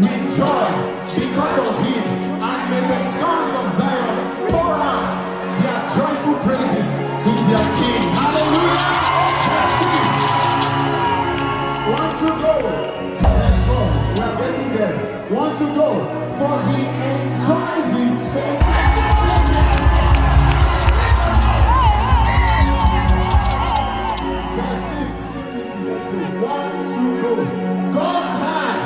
with joy because of him. And may the sons of Zion pour out their joyful praises to their king. Hallelujah. Want to go? Let's go. We are getting there. Want to go? For he enjoys his faith.